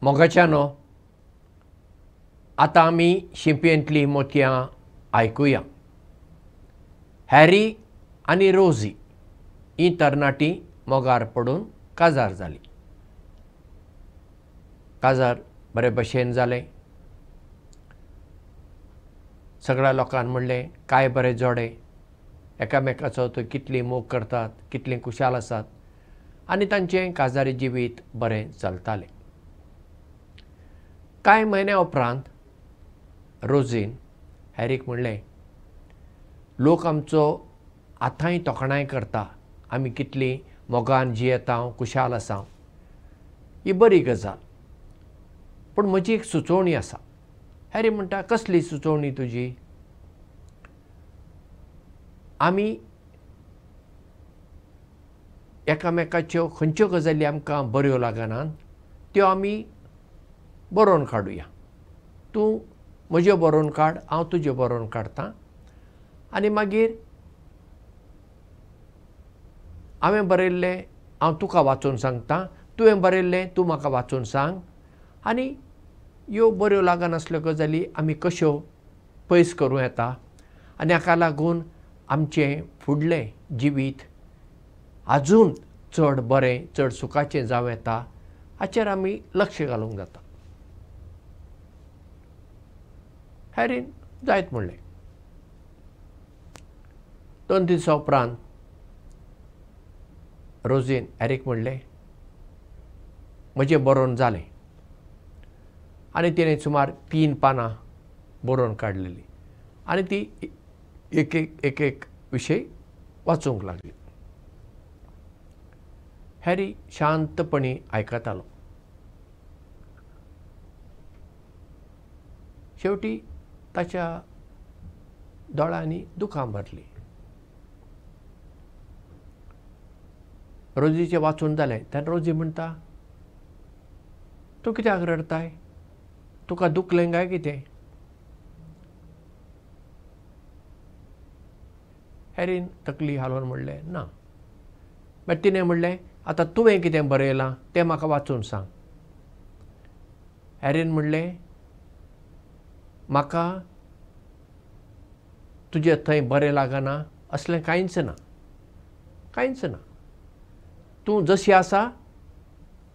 मोगाच्यानो आता आमी शिंपयेंतली मोतयां आयकुया. हॅरी आनी रोझी ही तरणाटी मोगार पडून काजार जाली. काजार बरे भशेन जालें. सगळ्या लोकांनी म्हणलें काय बरे जोडे, एकामेकाचो तो कितली मोग करतात, कितली खुशाल आसात आनी तांचें काजारी जिवीत बरें चलतालें. कांय म्हयन्या उपरांत रोझीन हॅरीक म्हणलें, लोक आमचो आतांय तोखणाय करता, आमी कितली मोगान जियेता, खुशाल आसा, ही बरी गजाल. पूण म्हजी एक सुचोवणी आसा. हॅरी म्हणटा, कसली सुचोवणी तुजी? आमी एकामेकाच्यो खंयच्यो गजाली आमकां बऱ्यो लागनात त्यो आमी बरोवन काडुया. तूं म्हज्यो बरोवन काड, हांव तुज्यो बरोवन काडटां आनी मागीर हांवें बरयल्लें हांव तुका वाचून सांगतां, तुवें बरयल्लें तूं म्हाका वाचून सांग आनी ह्यो बऱ्यो लागनासल्यो गजाली आमी कश्यो पयस करूं येता आनी हाका लागून आमचें फुडलें जिवीत आजून चड बरें, चड सुखाचें जावं येता हाचेर आमी लक्ष घालूंक जाता. हॅरीन जायत म्हणलें. 2 दिसां उपरांत रोझीन हॅरीक म्हणलें, म्हजें बरोवन जालें. आनी तिणें सुमार 3 पानां बरोवन काडलेलीं आनी ती एक एक विशय वाचूंक लागली. हॅरी शांतपणी आयकतालो. शेवटी ताच्या दोळ्यांनी दुखां भरलीं. रोझीचें वाचून जालें तेन्ना रोझी म्हणटा, तूं कित्याक रडताय? तुका दुखलें काय कितें? हॅरीन तकली हालोवन म्हणलें, ना. मागीर तिणें म्हणलें, आतां तुवें कितें बरयलां तें म्हाका वाचून सांग. हॅरीन म्हणलें, म्हाका तुजें थंय बरें लागना असलें कांयच ना, कांयच ना. तूं जशी आसा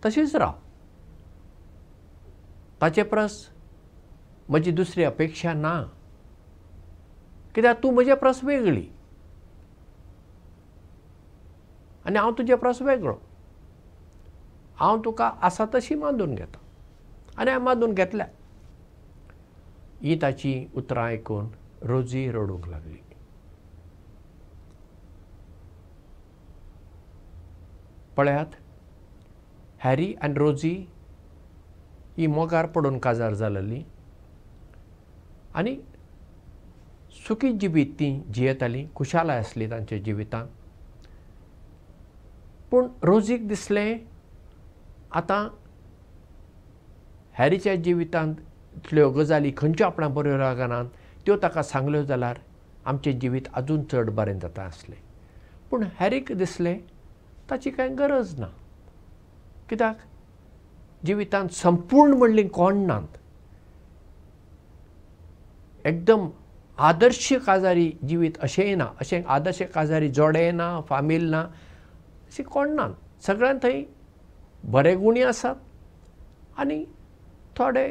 तशीच राव. ताचे परस म्हजी दुसरी अपेक्षा ना, कित्याक तूं म्हजे परस वेगळी आनी हांव तुजे परस वेगळो. हांव तुका आसा तशी मानून घेता आनी हांवें मानून घेतल्या. ही ताची उतरां आयकून रोझी रडूंक लागली. पळयात, हॅरी आनी रोझी ही मोगार पडून काजार जालेलीं आनी सुखी जिवीत तीं जियेतालीं, खुशालाय आसली तांच्या जिवितांत. पूण रोझीक दिसलें आतां हॅरीच्या जिवितांत इतल्यो गजाली खंयच्यो आपणाक बऱ्यो लागनात त्यो ताका सांगल्यो जाल्यार आमचें जिवीत आजून चड बरें जाता आसलें. पूण हॅरीक दिसलें ताची कांय गरज ना, कित्याक जिवितांत संपूर्ण म्हणलीं कोण नात. एकदम आदर्श काजारी जिवीत अशेंय ना, अशें आदर्श काजारी जोडे ना, फामील ना, अशें कोण नात. सगळ्यांत थंय बरे गुणी आसात आनी थोडे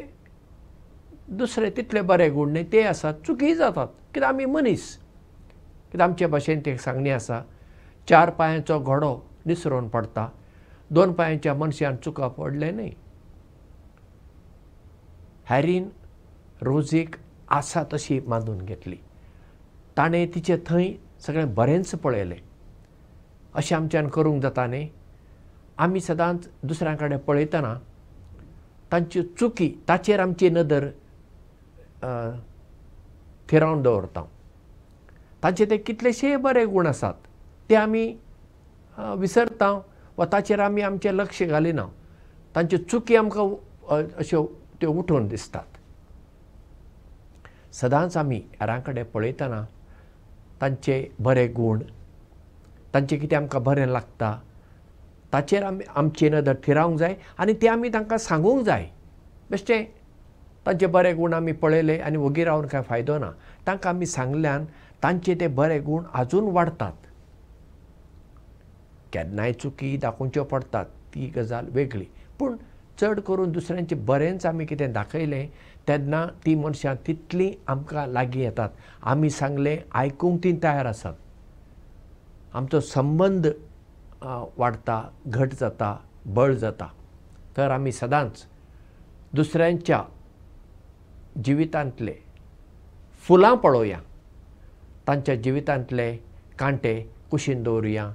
दुसरे तितले बरे गूण न्हय ते आसात. चुकी जातात, कित्याक आमी मनीस. कित्याक आमचे भाशेन ते सांगणी आसा, 4 पांयांचो घोडो निसरून पडटा, 2 पांयांच्या मनशान चुका पडले न्हय. हॅरीन रोझीक आसा तशी मानून घेतली. ताणें तिचें थंय सगळें बरेंच पळयलें. अशें आमच्यान करूंक जाता न्ही. आमी सदांच दुसऱ्यां कडेन पळयतना तांच्यो चुकी ताचेर आमची नदर थिरावन दवरता. तांचे ते कितलेशे बरे गूण आसात ते आमी विसरता वा ताचेर आमी आमचें लक्ष घालिना. तांच्यो चुकी आमकां अश्यो त्यो उठून दिसतात. सदांच आमी हेरां कडेन पळयतना तांचे बरे गूण, तांचें कितें आमकां बरें लागता ताचेर आमची नदर थिरावंक जाय आनी तें आमी तांकां सांगूंक जाय बेश्टें तांचे बरे गूण आमी पळयले आनी वगी रावन कांय फायदो ना. तांकां आमी सांगल्यान तांचे ते बरे गूण आजून वाडटात. केन्नाय चुकी दाखोवच्यो पडटात ती गजाल वेगळी, पूण चड करून दुसऱ्यांचें बरेंच आमी कितें दाखयलें तेन्ना ती मनशां तितलीं आमकां लागीं येतात. आमी सांगलें आयकूंक ती तयार आसात. आमचो संबंद वाडटा, घट जाता, बळ जाता. तर आमी सदांच दुसऱ्यांच्या जिवितांतले फुलां पळोवया, तांच्या जिवितांतले कांटे कुशीन दवरुया.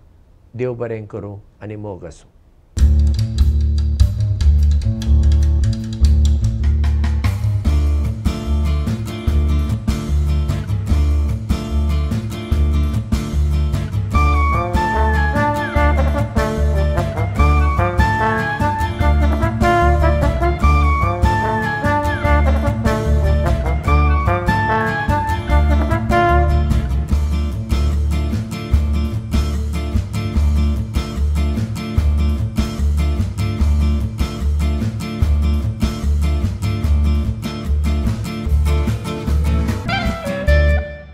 देव बरें करूं आनी मोग आसूं.